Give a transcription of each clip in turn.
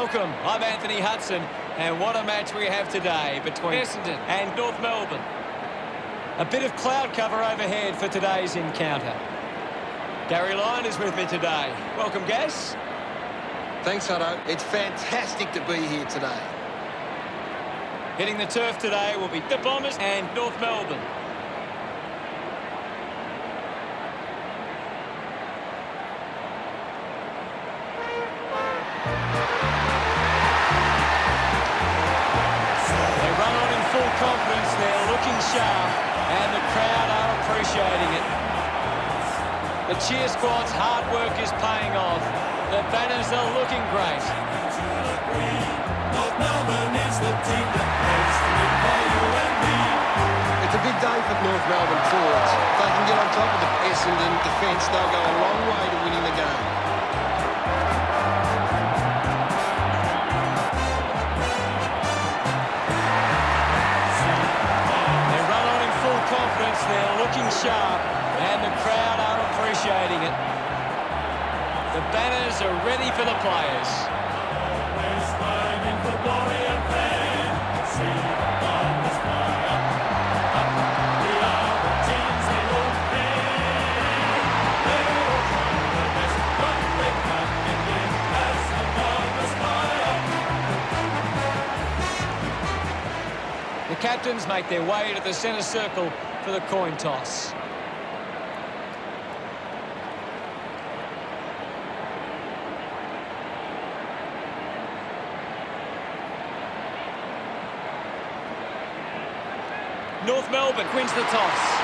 Welcome, I'm Anthony Hudson, and what a match we have today between Essendon and North Melbourne. A bit of cloud cover overhead for today's encounter. Gary Lyon is with me today. Welcome, Gas. Thanks, Hutto. It's fantastic to be here today. Hitting the turf today will be the Bombers and North Melbourne. Confidence, they're looking sharp, and the crowd are appreciating it. The cheer squad's hard work is paying off. The banners are looking great. It's a big day for North Melbourne forwards. If they can get on top of the Essendon defence, they'll go a long way to winning the game. Confidence, they're looking sharp, and the crowd are appreciating it. The banners are ready for the players. The captains make their way to the centre circle for the coin toss. North Melbourne wins the toss.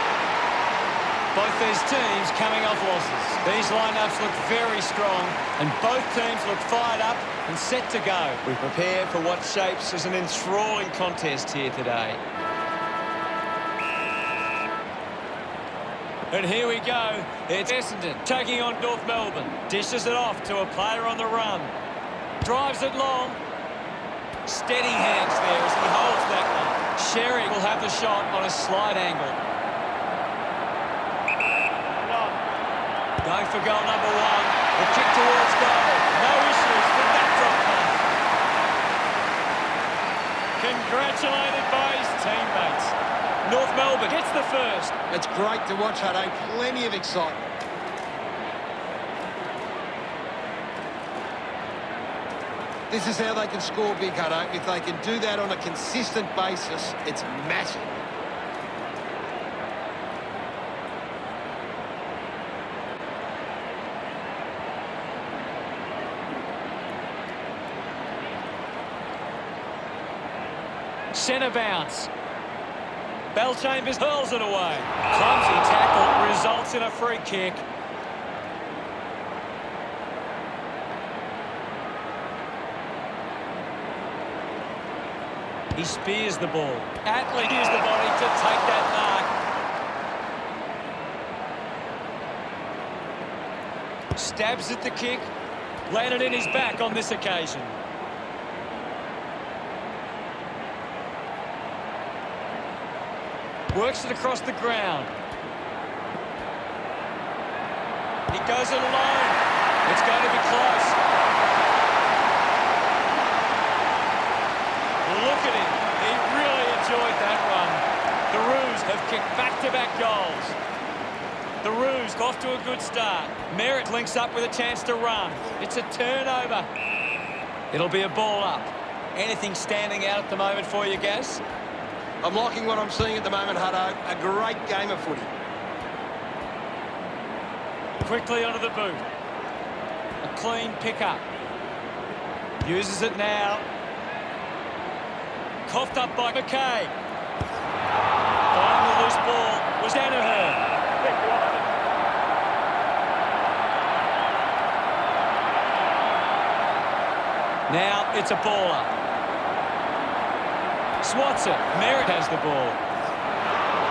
Both these teams coming off losses. These lineups look very strong, and both teams look fired up and set to go. We prepare for what shapes as an enthralling contest here today. And here we go. It's Essendon taking on North Melbourne. Dishes it off to a player on the run. Drives it long. Steady hands there as he holds that one. Sherry will have the shot on a slight angle. Going for goal number one. The kick towards goal. No issues with that drop pass. Congratulated by his teammates. North Melbourne gets the first. It's great to watch, Hutto. Plenty of excitement. This is how they can score big, Hutto. If they can do that on a consistent basis, it's massive. Centre bounce. Bellchambers hurls it away. Clumsy tackle results in a free kick. He spears the ball. Atley used the body to take that mark. Stabs at the kick. Landed in his back on this occasion. Works it across the ground. He goes it alone. It's going to be close. Look at him. He really enjoyed that run. The Roos have kicked back-to-back goals. The Roos off to a good start. Merritt links up with a chance to run. It's a turnover. It'll be a ball up. Anything standing out at the moment for you, Gaz? I'm liking what I'm seeing at the moment, Hutto. A great game of footy. Quickly onto the boot. A clean pick-up. Uses it now. Coughed up by McKay. Finding the loose ball was Danaher. Now it's a ball up. Swats it. Merritt has the ball.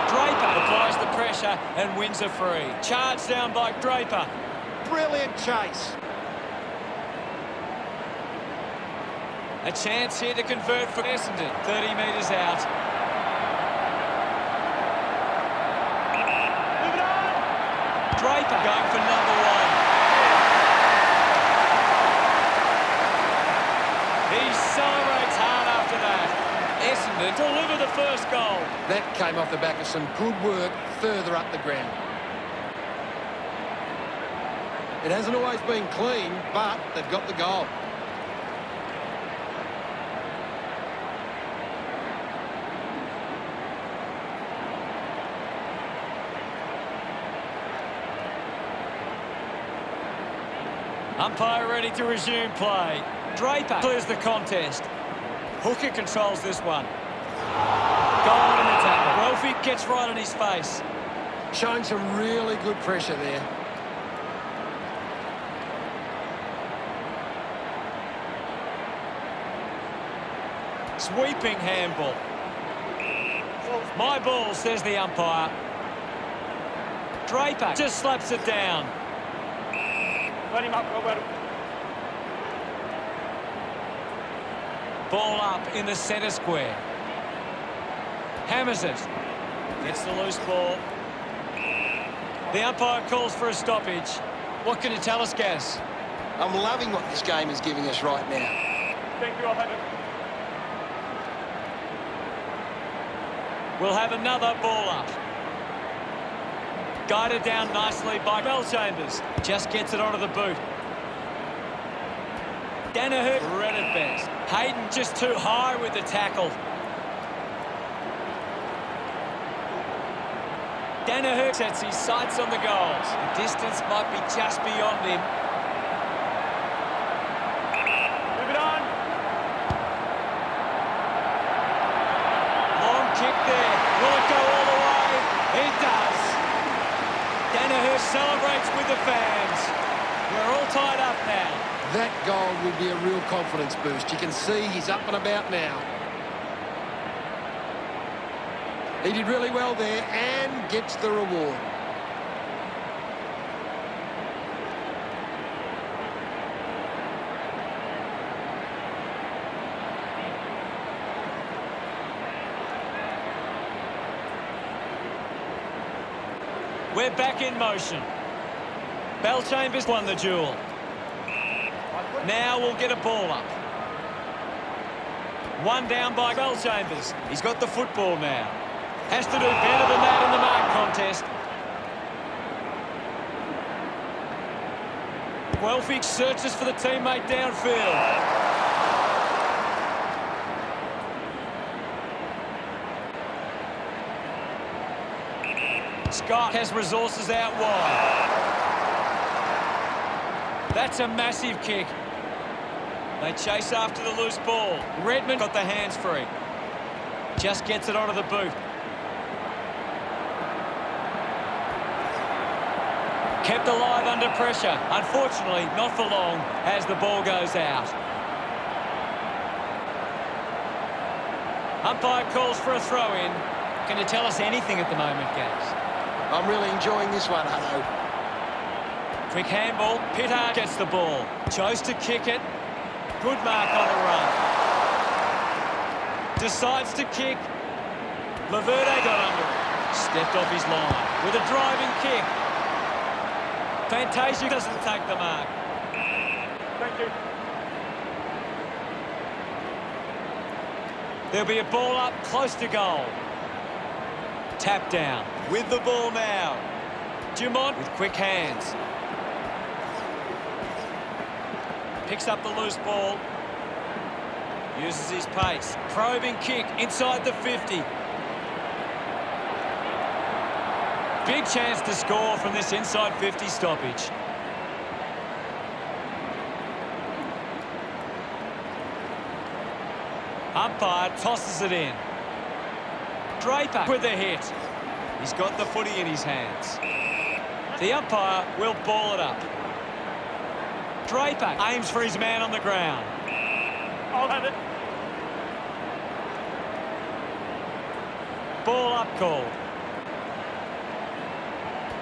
Draper applies the pressure and wins a free. Charged down by Draper. Brilliant chase. A chance here to convert for Essendon. 30 metres out. Draper going for number one. to deliver the first goal. That came off the back of some good work further up the ground. It hasn't always been clean, but they've got the goal. Umpire ready to resume play. Draper clears the contest. Hooker controls this one. Goal in the tackle. Rolfie gets right on his face. Showing some really good pressure there. Sweeping handball. My ball, says the umpire. Draper just slaps it down. Let him up, Roberto. Ball up in the centre square. Hammers it. Gets the loose ball. The umpire calls for a stoppage. What can you tell us, Gaz? I'm loving what this game is giving us right now. Thank you, I'll have it. We'll have another ball up. Guided down nicely by Chambers. Just gets it onto the boot. Danaher read it best. Hayden just too high with the tackle. Danaher sets his sights on the goals. The distance might be just beyond him. Move it on. Long kick there. Will it go all the way? It does. Danaher celebrates with the fans. We're all tied up now. That goal will be a real confidence boost. You can see he's up and about now. He did really well there and gets the reward. We're back in motion. Chambers won the duel. Now we'll get a ball up. One down by Chambers. He's got the football now. Has to do better than that in the mark contest. Guelphy searches for the teammate downfield. Scott has resources out wide. That's a massive kick. They chase after the loose ball. Redmond got the hands free. Just gets it onto the boot. Kept alive under pressure. Unfortunately, not for long as the ball goes out. Umpire calls for a throw-in. Can you tell us anything at the moment, Gaz? I'm really enjoying this one, Hutto. Quick handball. Pittard gets the ball. Chose to kick it. Good mark on the run. Decides to kick. Laverde got under it. Stepped off his line with a driving kick. Fantasia doesn't take the mark. Thank you. There'll be a ball up close to goal. Tap down with the ball now. Dumont with quick hands. Picks up the loose ball. Uses his pace. Probing kick inside the 50. Big chance to score from this inside 50 stoppage. Umpire tosses it in. Draper with a hit. He's got the footy in his hands. The umpire will ball it up. Draper aims for his man on the ground. I'll have it. Ball up called.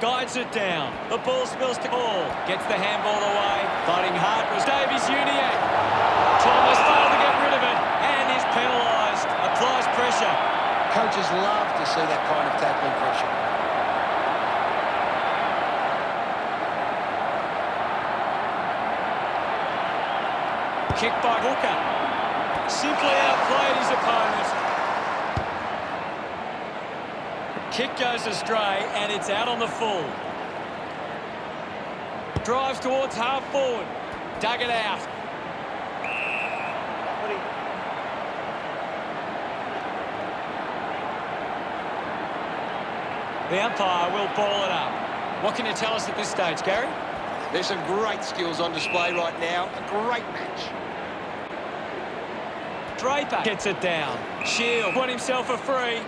Guides it down. The ball spills to Hall. Gets the handball away. Fighting hard was Davies Uniac. Thomas failed to get rid of it and is penalised. Applies pressure. Coaches love to see that kind of tackling pressure. Kick by Hooker. Simply outplayed his opponent. Kick goes astray, and it's out on the full. Drives towards half forward. Dug it out. The umpire will ball it up. What can you tell us at this stage, Gary? There's some great skills on display right now. A great match. Draper gets it down. Shield won himself a free.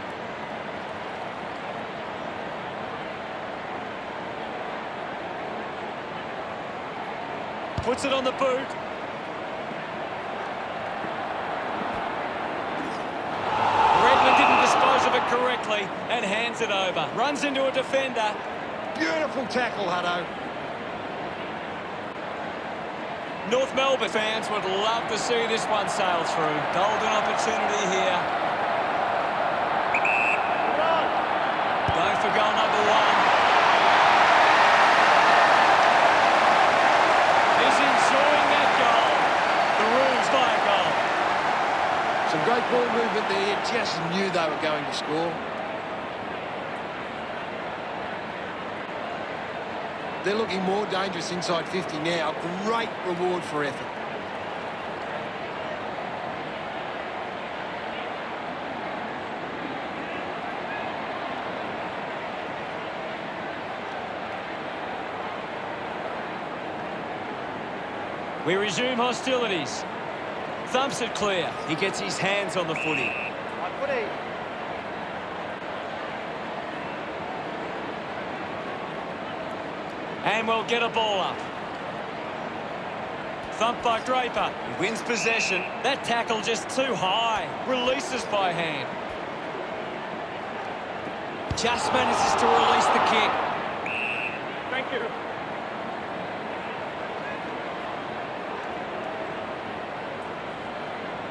Puts it on the boot. Redmond didn't dispose of it correctly and hands it over. Runs into a defender. Beautiful tackle, Hutto. North Melbourne fans would love to see this one sail through. Golden opportunity here. Going for goal number one. He's enjoying that goal. The Roos by a goal. Some great ball movement there. Just knew they were going to score. They're looking more dangerous inside 50 now. Great reward for effort. We resume hostilities. Thumps it clear. He gets his hands on the footy. And we'll get a ball up. Thumped by Draper. He wins possession. That tackle just too high. Releases by hand. Just manages to release the kick. Thank you.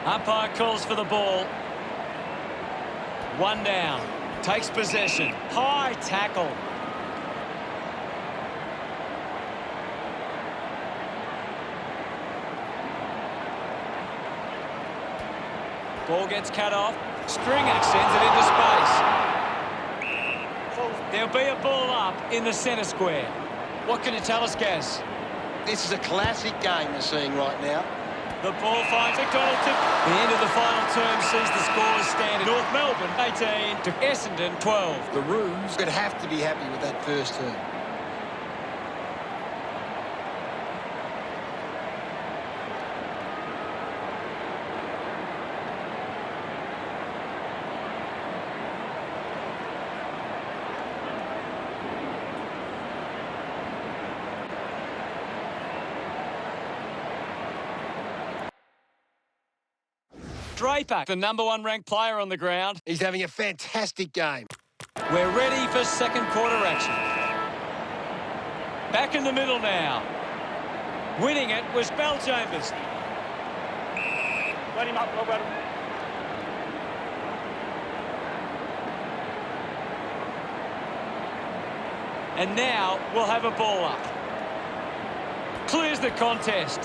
Umpire calls for the ball. One down. Takes possession. High tackle. Ball gets cut off. Stringer sends it into space. There'll be a ball up in the centre square. What can you tell us, Gaz? This is a classic game we're seeing right now. The ball finds McDonald. The end of the final term sees the scores stand. North Melbourne 18 to Essendon 12. The Roos would have to be happy with that first term. Draper, the #1 ranked player on the ground. He's having a fantastic game. We're ready for second quarter action. Back in the middle now. Winning it was Belchambers. Let him up, Robert. And now we'll have a ball up. Clears the contest.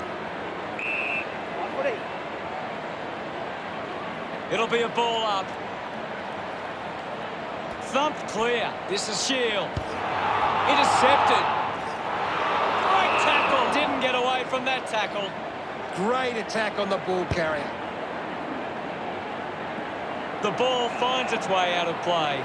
It'll be a ball up. Thumped clear. This is Shield. Intercepted. Great tackle. Didn't get away from that tackle. Great attack on the ball carrier. The ball finds its way out of play.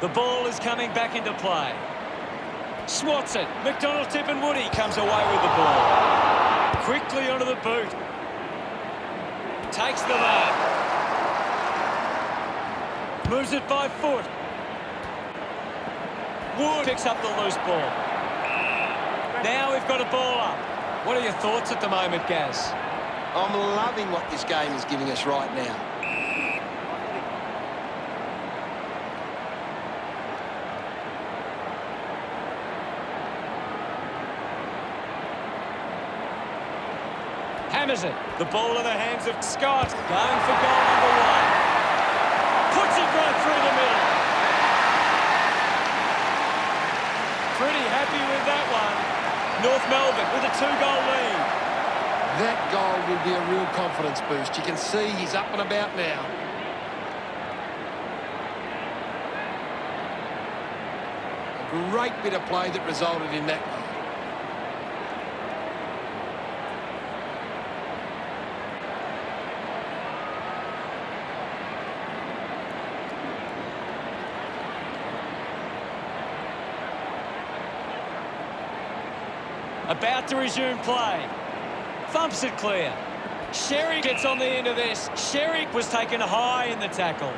The ball is coming back into play. Swats it. McDonald, Tip and Woody comes away with the ball. Quickly onto the boot. Takes the mark. Moves it by foot. Wood picks up the loose ball. Now we've got a ball up. What are your thoughts at the moment, Gaz? I'm loving what this game is giving us right now. Hammers it. The ball in the hands of Scott. Going for goal #1. Puts it right through the middle. Pretty happy with that one. North Melbourne with a 2-goal lead. That goal will be a real confidence boost. You can see he's up and about now. A great bit of play that resulted in that goal. About to resume play. Thumps it clear. Sherry gets on the end of this. Sherry was taken high in the tackle.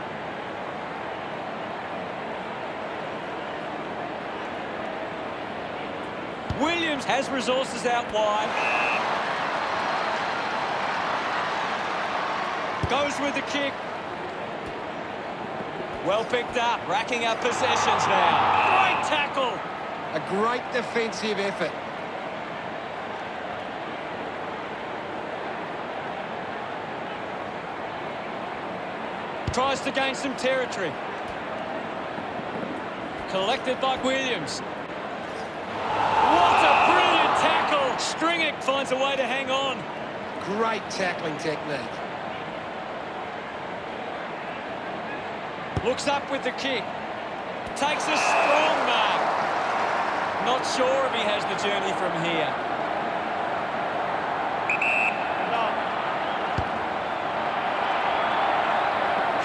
Williams has resources out wide. Goes with the kick. Well picked up. Racking up possessions now. Great tackle. A great defensive effort. Tries to gain some territory. Collected by Williams. What a brilliant tackle! Stringick finds a way to hang on. Great tackling technique. Looks up with the kick. Takes a strong mark. Not sure if he has the journey from here.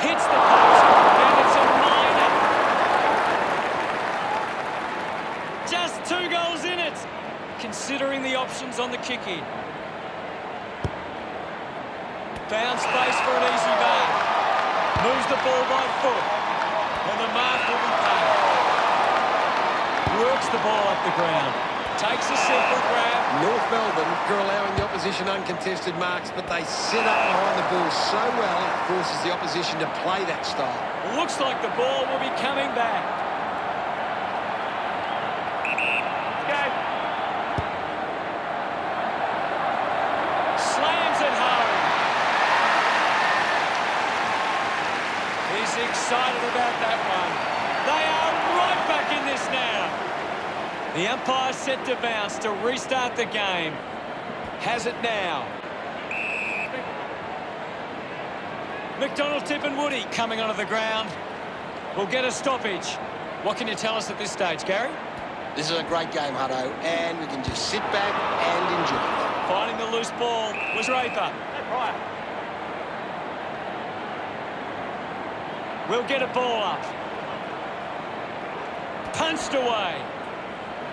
Hits the post, and it's a minor. Just 2 goals in it, considering the options on the kick-in. Found space for an easy mark. Moves the ball by foot, and the mark will be paid. Works the ball up the ground. Takes a simple grab. North Melbourne are allowing the opposition uncontested marks, but they set up behind the ball so well it forces the opposition to play that style. Looks like the ball will be coming back. Okay. Slams it home. He's excited about that one. They are right back in this now. The umpire set to bounce to restart the game. Has it now. McDonald, Tip and Woody coming onto the ground. We'll get a stoppage. What can you tell us at this stage, Gary? This is a great game, Hutto, and we can just sit back and enjoy it. Finding the loose ball was Raper. We'll get a ball up. Punched away.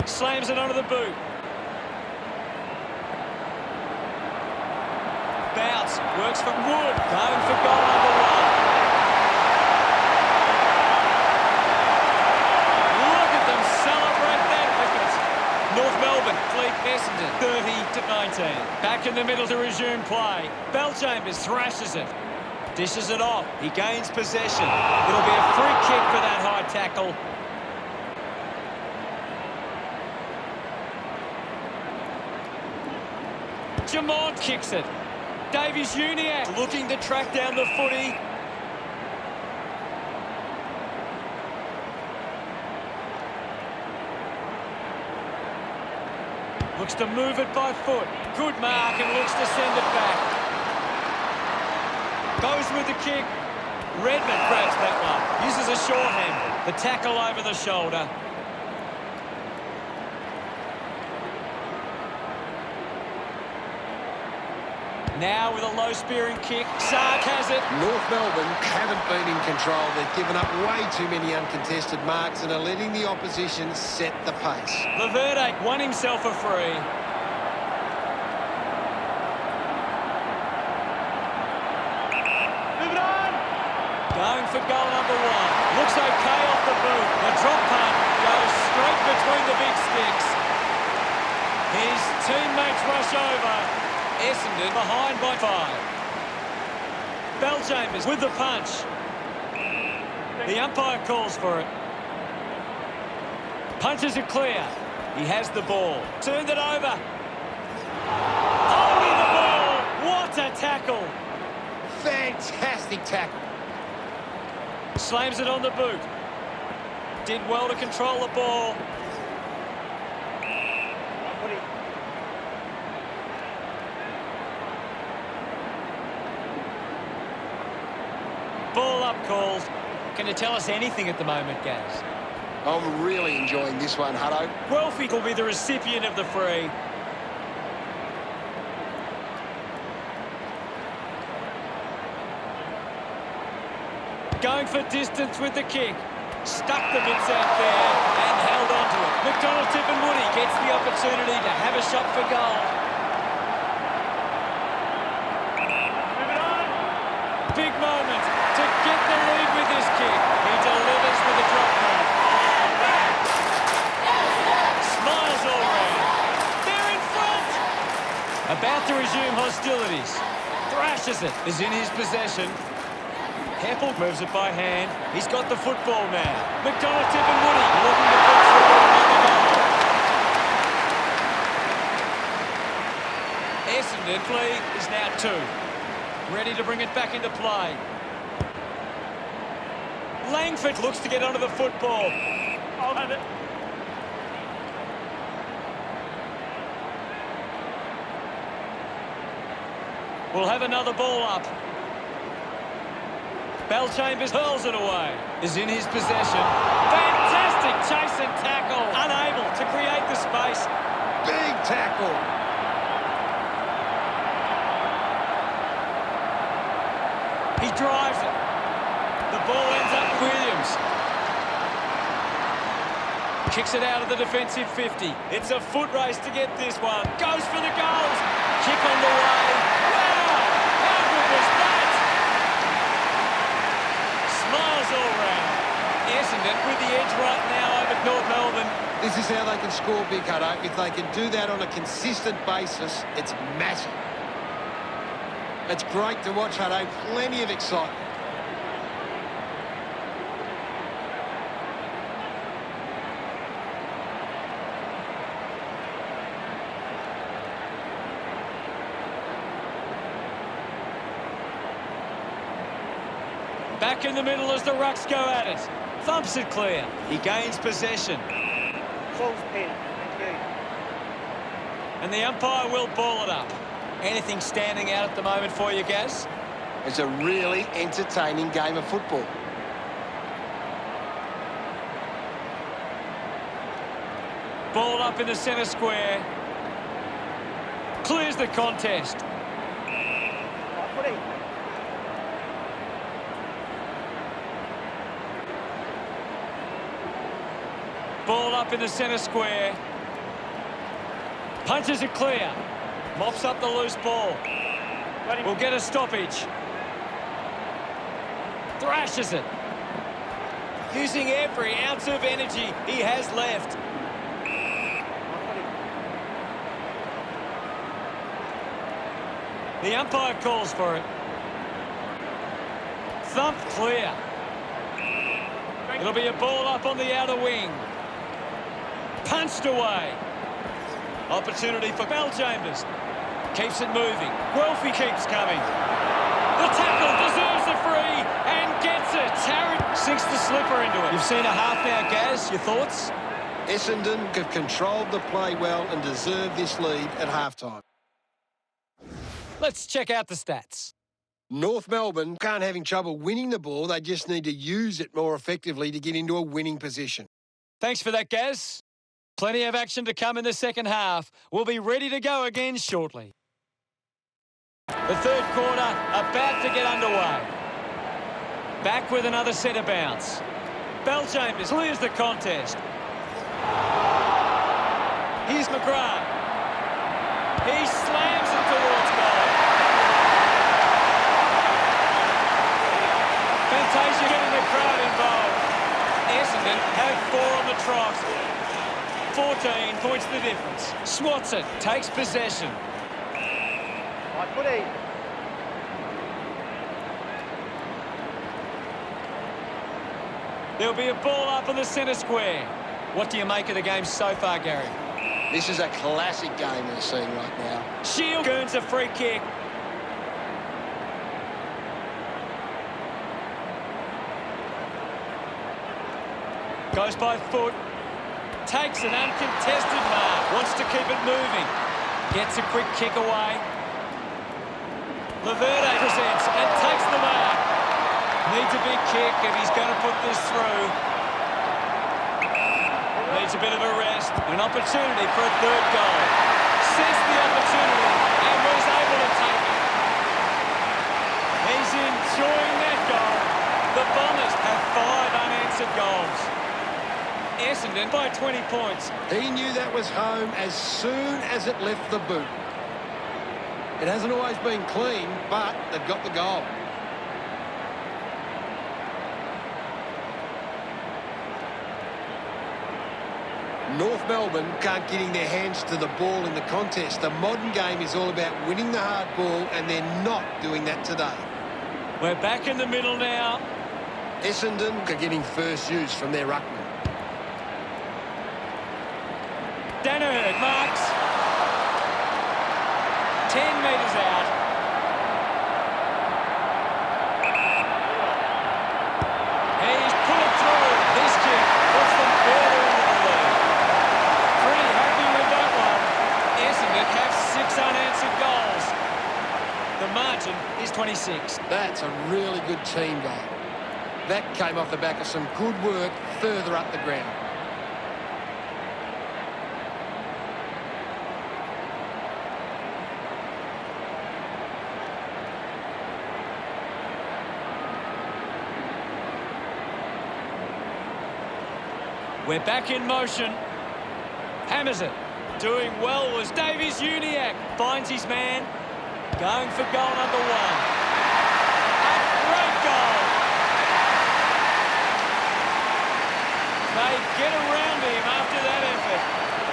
Slams it onto the boot. Bounce. Works for Wood. Going for goal number 1. Look at them celebrate that effort. North Melbourne lead Essendon 30-19. Back in the middle to resume play. Belchambers thrashes it. Dishes it off. He gains possession. It'll be a free kick for that high tackle. Jamont kicks it. Davies Uniac looking to track down the footy. Looks to move it by foot. Good mark and looks to send it back. Goes with the kick. Redmond grabs that one. Uses a shorthand. The tackle over the shoulder. Now with a low spearing kick, Sark has it. North Melbourne haven't been in control. They've given up way too many uncontested marks and are letting the opposition set the pace. Laverde won himself a free. Move it on. Going for goal number 1. Looks okay off the boot. The drop punt goes straight between the big sticks. His teammates rush over. Essendon behind by 5. Belchambers with the punch. The umpire calls for it. Punches it clear. He has the ball. Turned it over. Holding the ball. What a tackle. Fantastic tackle. Slams it on the boot. Did well to control the ball. Ball up called. Can you tell us anything at the moment, Gaz? I'm really enjoying this one, Hutto. Guelphy will be the recipient of the free. Going for distance with the kick. Stuck the bits out there and held on to it. McDonald Tippenwoody gets the opportunity to have a shot for goal. Big moment to get the lead with this kick. He delivers with a drop kick. Smiles all round. They're in front. About to resume hostilities. Thrashes it. Is in his possession. Heppel moves it by hand. He's got the football now. McDonald Tippenwoody looking to put through another goal. Essendon lead is now 2. Ready to bring it back into play. Langford looks to get onto the football. I'll have it. We'll have another ball up. Bellchambers hurls it away. Is in his possession. Fantastic chase and tackle. Unable to create the space. Big tackle. He drives it. The ball ends up with Williams. Kicks it out of the defensive 50. It's a foot race to get this one. Goes for the goals. Kick on the way. Wow! How good was that? Smiles all round. Essendon with the edge right now over North Melbourne. This is how they can score big, Hutto. If they can do that on a consistent basis, it's massive. It's great to watch, Hutto. Plenty of excitement. Back in the middle as the Rucks go at it. Thumps it clear. He gains possession. False pen. Thank you. And the umpire will ball it up. Anything standing out at the moment for you, Gaz? It's a really entertaining game of football. Ball up in the centre square. Clears the contest. Right footy. Ball up in the centre square. Punches it clear. Mops up the loose ball. Will get a stoppage. Thrashes it. Using every ounce of energy he has left. The umpire calls for it. Thump clear. It'll be a ball up on the outer wing. Punched away. Opportunity for Bellchambers. Keeps it moving. Guelphy keeps coming. The tackle deserves the free and gets it. Tarrant sinks the slipper into it. You've seen a half now, Gaz. Your thoughts? Essendon have controlled the play well and deserve this lead at halftime. Let's check out the stats. North Melbourne aren't having trouble winning the ball. They just need to use it more effectively to get into a winning position. Thanks for that, Gaz. Plenty of action to come in the second half. We'll be ready to go again shortly. The third quarter about to get underway. Back with another centre bounce. Bellchambers clears the contest. Here's McGrath. He slams it towards goal. Fantasia getting the crowd involved. Essendon have 4 on the trot. 14 points the difference. Swats it, takes possession. Right footy. There'll be a ball up in the centre square. What do you make of the game so far, Gary? This is a classic game we're seeing right now. Shield earns a free kick. Goes by foot. Takes an uncontested mark. Wants to keep it moving. Gets a quick kick away. Laverde presents and takes the mark. Needs Needs a big kick if he's going to put this through. Needs a bit of a rest. An opportunity for a third goal. Sensed the opportunity and was able to take it. He's enjoying that goal. The Bombers have 5 unanswered goals. Essendon by 20 points. He knew that was home as soon as it left the boot. It hasn't always been clean, but they've got the goal. North Melbourne can't getting their hands to the ball in the contest. The modern game is all about winning the hard ball, and they're not doing that today. We're back in the middle now. Essendon are getting first use from their ruckman. Danaher marks. 10 metres out. He's put it through. This kick puts them further into the lead. Pretty happy with that one. Essendon have 6 unanswered goals. The margin is 26. That's a really good team goal. That came off the back of some good work further up the ground. We're back in motion. Hammers it. Doing well was Davies Uniacke. Finds his man. Going for goal number 1. A great goal. They get around him after that effort.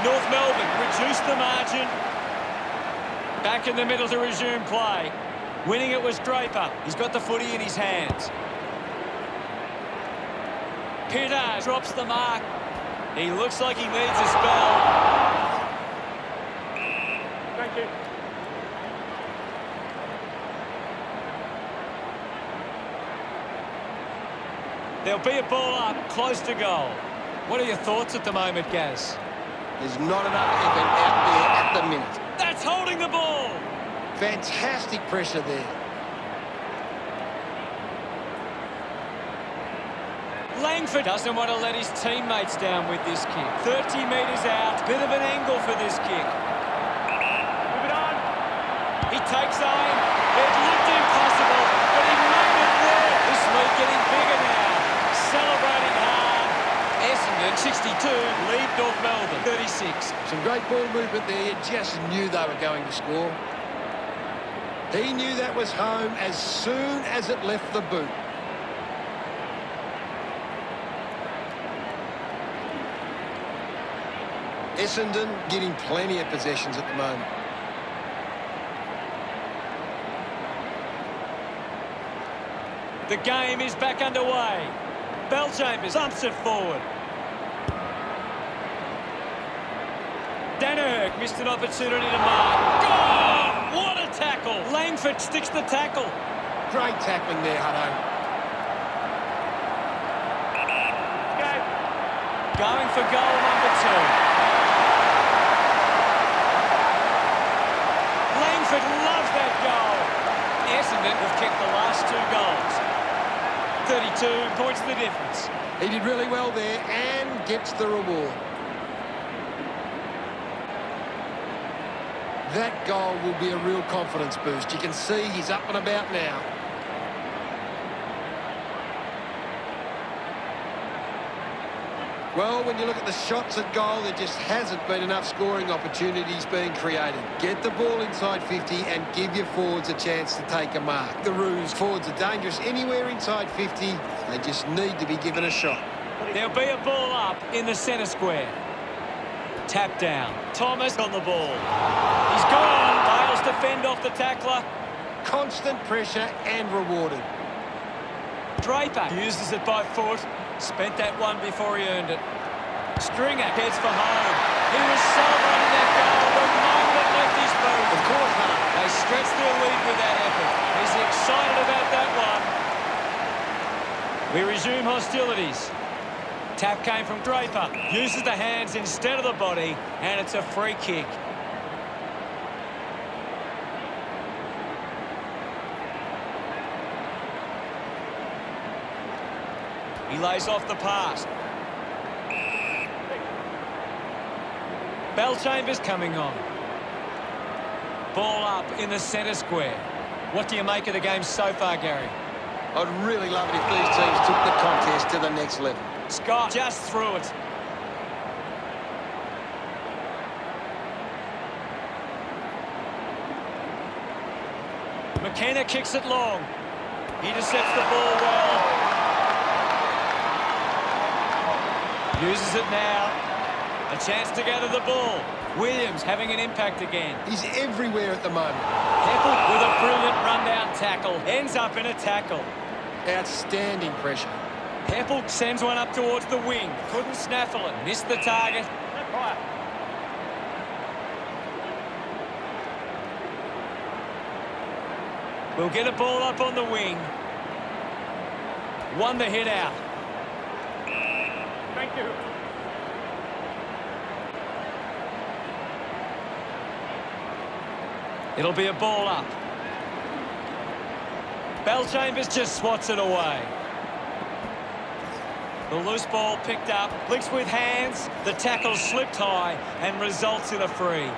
North Melbourne reduced the margin. Back in the middle to resume play. Winning it was Draper. He's got the footy in his hands. Pitter drops the mark. He looks like he needs a spell. Thank you. There'll be a ball up, close to goal. What are your thoughts at the moment, Gaz? There's not enough effort out there at the minute. That's holding the ball. Fantastic pressure there. Langford doesn't want to let his teammates down with this kick. 30 metres out. Bit of an angle for this kick. Move it on. He takes aim. It looked impossible, but he made it work. This lead getting bigger now. Celebrating hard. Essendon, 62, lead North Melbourne, 36. Some great ball movement there. Just knew they were going to score. He knew that was home as soon as it left the boot. Essendon getting plenty of possessions at the moment. The game is back underway. Bellchambers bumps it forward. Danaher missed an opportunity to mark. Oh, what a tackle! Langford sticks the tackle. Great tackling there, Hutto. Going for goal number 2. Langford loves that goal. Essendon have kicked the last 2 goals. 32 points the difference. He did really well there and gets the reward. That goal will be a real confidence boost. You can see he's up and about now. Well, when you look at the shots at goal, there just hasn't been enough scoring opportunities being created. Get the ball inside 50 and give your forwards a chance to take a mark. The Roos forwards are dangerous anywhere inside 50. They just need to be given a shot. There'll be a ball up in the centre square. Tap down. Thomas on the ball. He's gone. Fails to fend off the tackler. Constant pressure and rewarded. Draper uses it by foot. Spent that one before he earned it. Stringer heads for home. He was celebrating that goal the moment it left his boot. Of course not. They stretched their lead with that effort. He's excited about that one. We resume hostilities. Tap came from Draper. Uses the hands instead of the body, and it's a free kick. He lays off the pass. Bellchambers coming on. Ball up in the centre square. What do you make of the game so far, Gary? I'd really love it if these teams took the contest to the next level. Scott just threw it. McKenna kicks it long. He intercepts the ball well. Uses it now. A chance to gather the ball. Williams having an impact again. He's everywhere at the moment. Heppel with a brilliant rundown tackle. Ends up in a tackle. Outstanding pressure. Heppel sends one up towards the wing. Couldn't snaffle it. Missed the target. We'll get a ball up on the wing. Won the hit out. Thank you. It'll be a ball up. Bellchambers just swats it away. The loose ball picked up. Blinks with hands. The tackle slipped high and results in a free.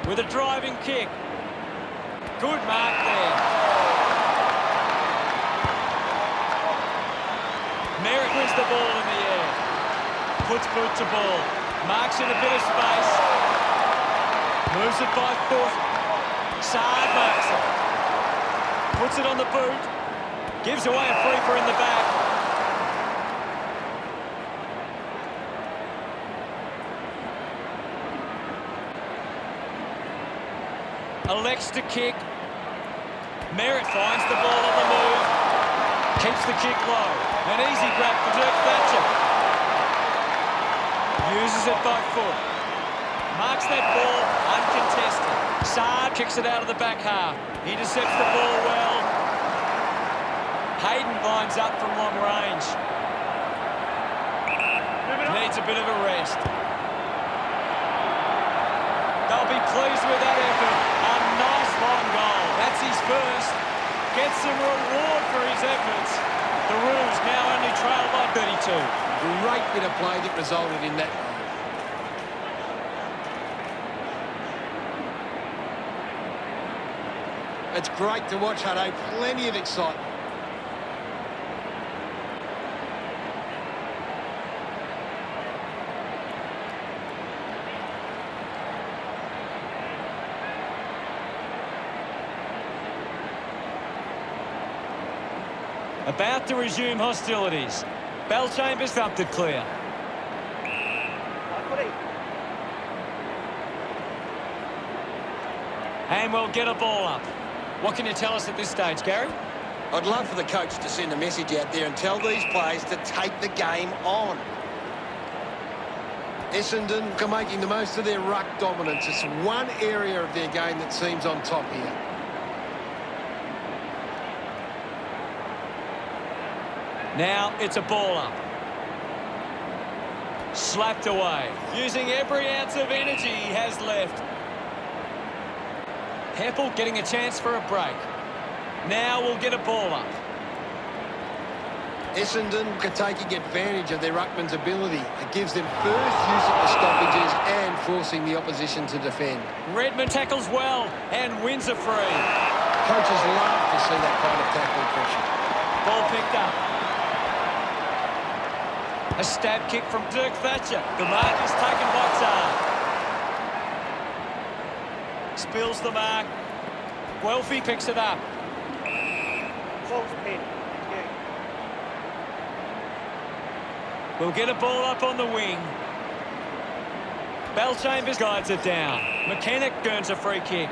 With a driving kick. Good mark there. Merritt wins the ball in the air. Puts boot to ball. Marks in a bit of space. Moves it by foot. Saad marks it. Puts it on the boot. Gives away a free for in the back. Elects to kick. Merritt finds the ball on the move. Keeps the kick low. An easy grab for Dirk Thatcher. Uses it by foot. Marks that ball uncontested. Saad kicks it out of the back half. Intercepts the ball well. Hayden lines up from long range. Needs a bit of a rest. They'll be pleased with that effort. A nice long goal. That's his first. Gets some reward for his efforts. The Roos now only trail by 32. Great bit of play that resulted in that goal. It's great to watch, Hutto. Plenty of excitement. About to resume hostilities. Bellchambers thumped it clear. And we'll get a ball up. What can you tell us at this stage, Gary? I'd love for the coach to send a message out there and tell these players to take the game on. Essendon are making the most of their ruck dominance. It's one area of their game that seems on top here. Now it's a ball up. Slapped away. Using every ounce of energy he has left. Heppel getting a chance for a break. Now we'll get a ball up. Essendon are taking advantage of their ruckman's ability. It gives them first use of the stoppages and forcing the opposition to defend. Redmond tackles well and wins a free. Coaches love to see that kind of tackling pressure. Ball picked up. A stab kick from Dirk Thatcher. The mark is taken by Tar. Spills the mark. Guelphy picks it up. False pin. We'll get a ball up on the wing. Bellchambers guides it down. McKenna earns a free kick.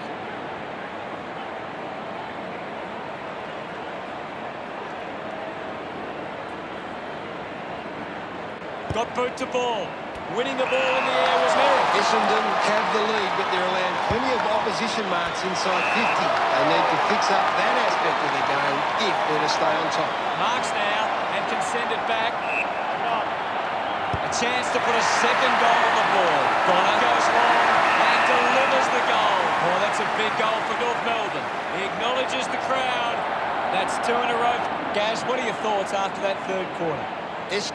Got boot to ball. Winning the ball in the air was Merritt. Essendon have the lead, but they're allowing plenty of opposition marks inside 50. They need to fix up that aspect of their game if they're to stay on top. Marks now and can send it back. A chance to put a second goal on the board. Bonner goes long and delivers the goal. Oh, that's a big goal He acknowledges the crowd. That's 2 in a row. Gaz, what are your thoughts after that third quarter? It's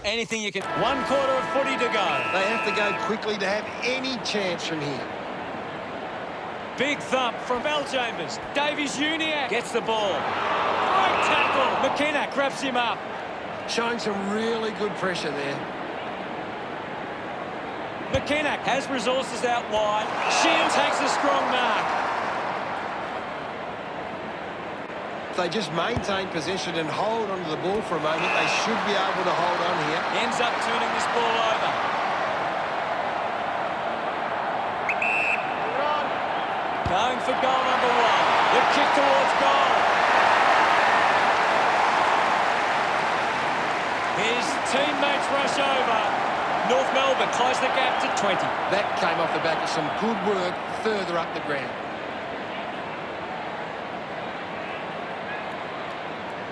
Anything you can... 1 quarter of footy to go. They have to go quickly to have any chance from here. Big thump from Belchambers. Davies Uniacke gets the ball. Great tackle. McKenna grabs him up. Showing some really good pressure there. McKenna has resources out wide. Shield takes a strong mark. If they just maintain possession and hold onto the ball for a moment, they should be able to hold on here. Ends up turning this ball over. Going for goal number 1. The kick towards goal. His teammates rush over. North Melbourne close the gap to 20. That came off the back of some good work further up the ground.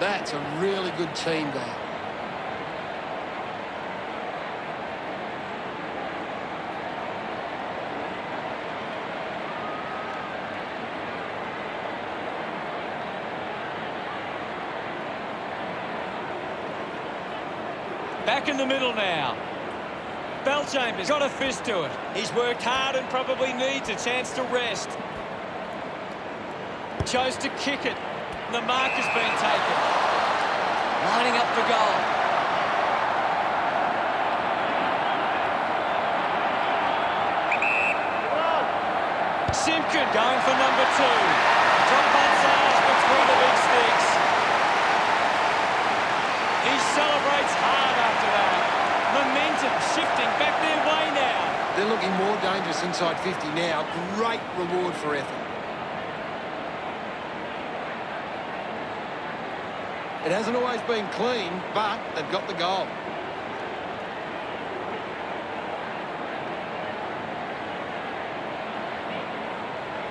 That's a really good team goal. Back in the middle now. Belchambers got a fist to it. He's worked hard and probably needs a chance to rest. Chose to kick it. The mark has been taken. Lining up for goal. Simpkin going for number 2. Top buzzers between the big sticks. He celebrates hard after that. Momentum shifting back their way now. They're looking more dangerous inside 50 now. Great reward for effort. It hasn't always been clean, but they've got the goal.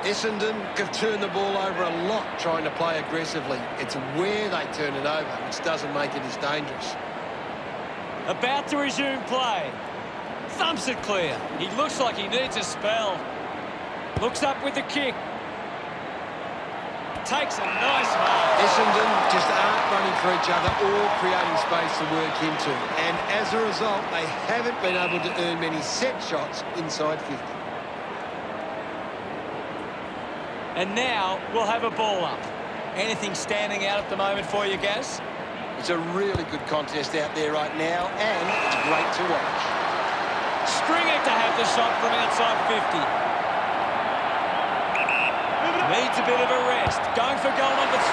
Essendon have turned the ball over a lot trying to play aggressively. It's where they turn it over, which doesn't make it as dangerous. About to resume play. Thumps it clear. He looks like he needs a spell. Looks up with the kick. Takes a nice mark. Essendon just aren't running for each other or creating space to work into. And as a result, they haven't been able to earn many set shots inside 50. And now we'll have a ball up. Anything standing out at the moment for you, Gaz? It's a really good contest out there right now, and it's great to watch. Stringer to have the shot from outside 50. Needs a bit of a rest. Going for goal number 3.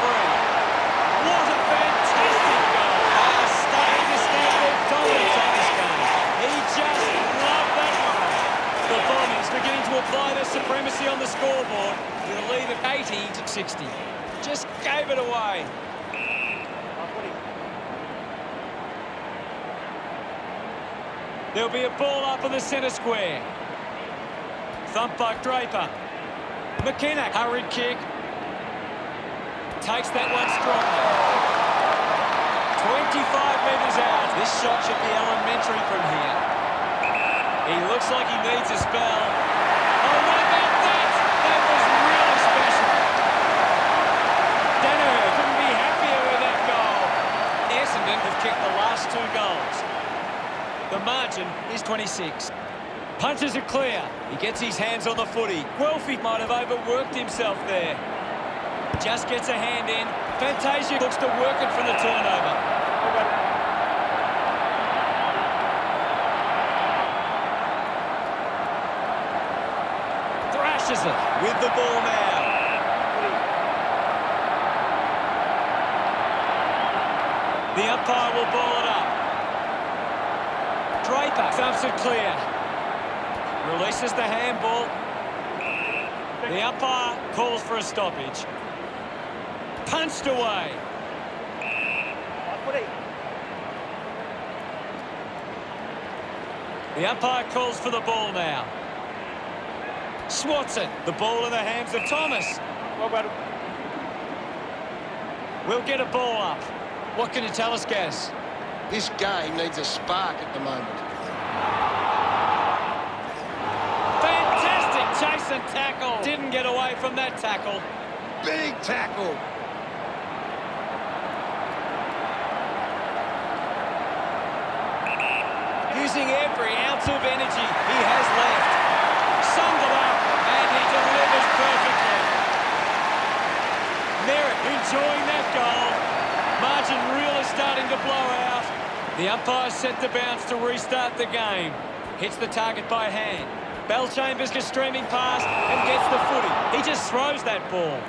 What a fantastic goal. Staying the standard dominance on this game. He just loved that one. The Bombers beginning to apply their supremacy on the scoreboard with a lead of 80 to 60. Just gave it away. There'll be a ball up in the centre square. Thump by Draper. McKenna, hurried kick. Takes that one strongly. 25 metres out. This shot should be elementary from here. He looks like he needs a spell. Oh, what about that? That was really special. Danaher couldn't be happier with that goal. Essendon have kicked the last 2 goals. The margin is 26. Punches it clear. He gets his hands on the footy. Guelphy might have overworked himself there. Just gets a hand in. Fantasia looks to work it from the turnover. Thrashes it with the ball now. The umpire will ball it up. Draper thumps it clear. Releases the handball. The umpire calls for a stoppage. Punched away. The umpire calls for the ball now. Swats it. The ball in the hands of Thomas. We'll get a ball up. What can you tell us, Gaz? This game needs a spark at the moment. Fantastic chase and tackle. Didn't get away from that tackle. Big tackle. Using every ounce of energy he has left. Summed it up, and he delivers perfectly. Merritt enjoying that goal. Margin really starting to blow out. The umpire set the bounce to restart the game. Hits the target by hand. Bellchambers gets streaming past and gets the footy. He just throws that ball.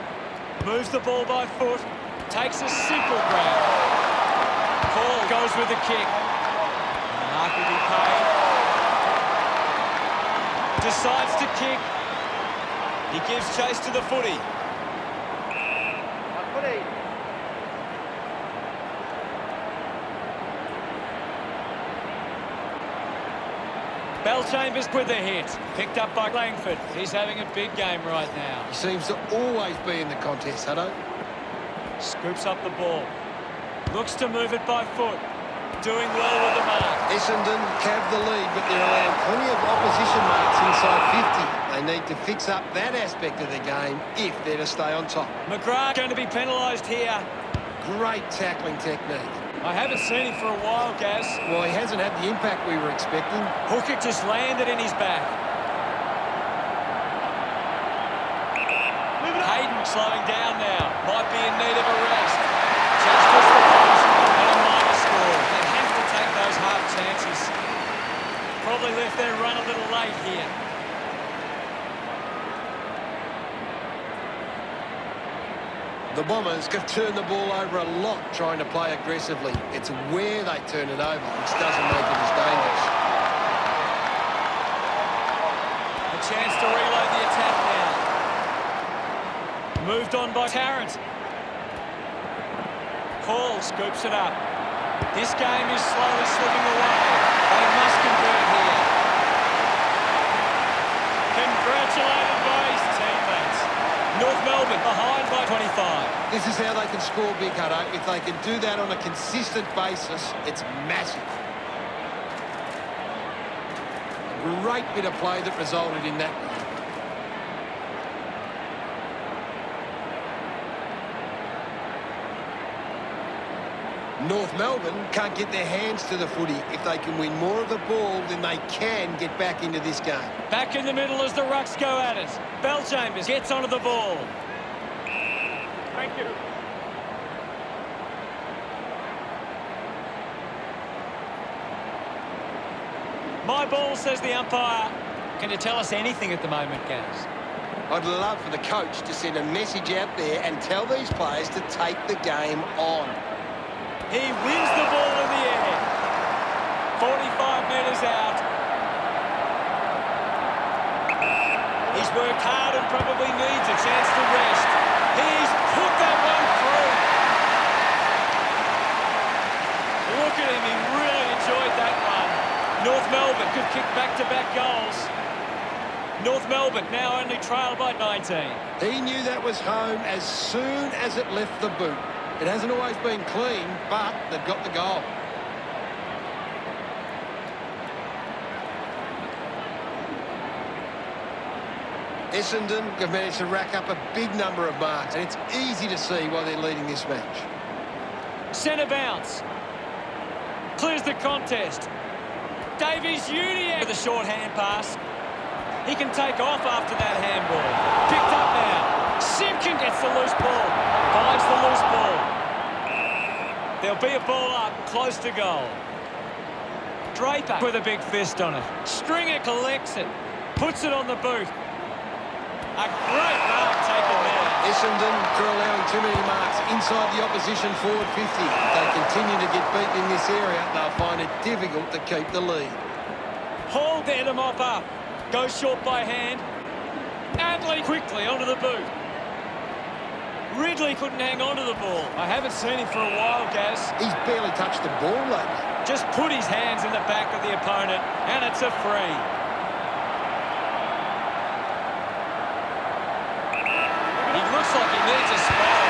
Moves the ball by foot. Takes a simple grab. Paul goes with the kick. Mark will be paid. Decides to kick. He gives chase to the footy. Bellchambers with the hit. Picked up by Langford. He's having a big game right now. He seems to always be in the contest, Hutto. Scoops up the ball. Looks to move it by foot. Doing well with the mark. Essendon have the lead, but they're allowing plenty of opposition marks inside 50. They need to fix up that aspect of the game if they're to stay on top. McGrath going to be penalised here. Great tackling technique. I haven't seen him for a while, Gaz. Well, he hasn't had the impact we were expecting. Hooker just landed in his back. Hayden slowing down now. Might be in need of a rest. Just as the post and a minor score. They have to take those half chances. Probably left their run a little late here. The Bombers have turned the ball over a lot trying to play aggressively. It's where they turn it over, which doesn't make it as dangerous. A chance to reload the attack now. Moved on by Tarrant. Hall scoops it up. This game is slowly slipping away. They must convert here. Congratulated by his teammates. North Melbourne behind by 25. This is how they can score big, Hutto. If they can do that on a consistent basis, it's massive. A great bit of play that resulted in that. North Melbourne can't get their hands to the footy. If they can win more of the ball, then they can get back into this game. Back in the middle as the Rucks go at it. Bellchambers gets onto the ball. Thank you. My ball, says the umpire. Can you tell us anything at the moment, Gaz? I'd love for the coach to send a message out there and tell these players to take the game on. He wins the ball in the air. 45 metres out. He's worked hard and probably needs a chance to rest. He's put that one through. Look at him, he really enjoyed that one. North Melbourne could kick back-to-back goals. North Melbourne now only trailed by 19. He knew that was home as soon as it left the boot. It hasn't always been clean, but they've got the goal. Essendon have managed to rack up a big number of marks, and it's easy to see why they're leading this match. Centre bounce. Clears the contest. Davies Uniacke with a short hand pass. He can take off after that handball. Picked up now. Simpkin gets the loose ball. Finds the loose ball. There'll be a ball up, close to goal. Draper with a big fist on it. Stringer collects it. Puts it on the boot. A great mark taken there. Essendon are allowing too many marks inside the opposition forward 50. If they continue to get beaten in this area, they'll find it difficult to keep the lead. Hall there to mop up. Goes short by hand. Adley quickly onto the boot. Ridley couldn't hang on to the ball. I haven't seen him for a while, Gaz. He's barely touched the ball lately. Just put his hands in the back of the opponent, and it's a free. He looks like he needs a spell.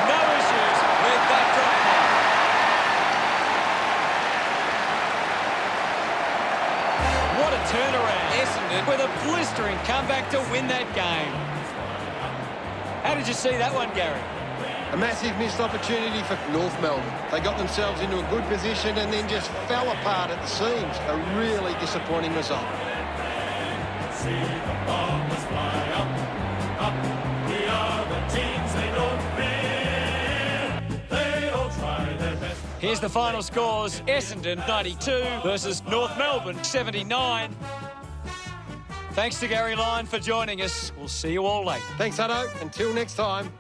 No issues with that drop mark. What a turnaround. Essendon with a blistering comeback to win that game. How did you see that one, Gary? A massive missed opportunity for North Melbourne. They got themselves into a good position and then just fell apart at the seams. A really disappointing result. See the bombers fly up, up. We are the teams they don't fear. They all try their best. Here's the final scores. Essendon 92 versus North Melbourne 79. Thanks to Gary Lyon for joining us. We'll see you all later. Thanks, Hutto. Until next time.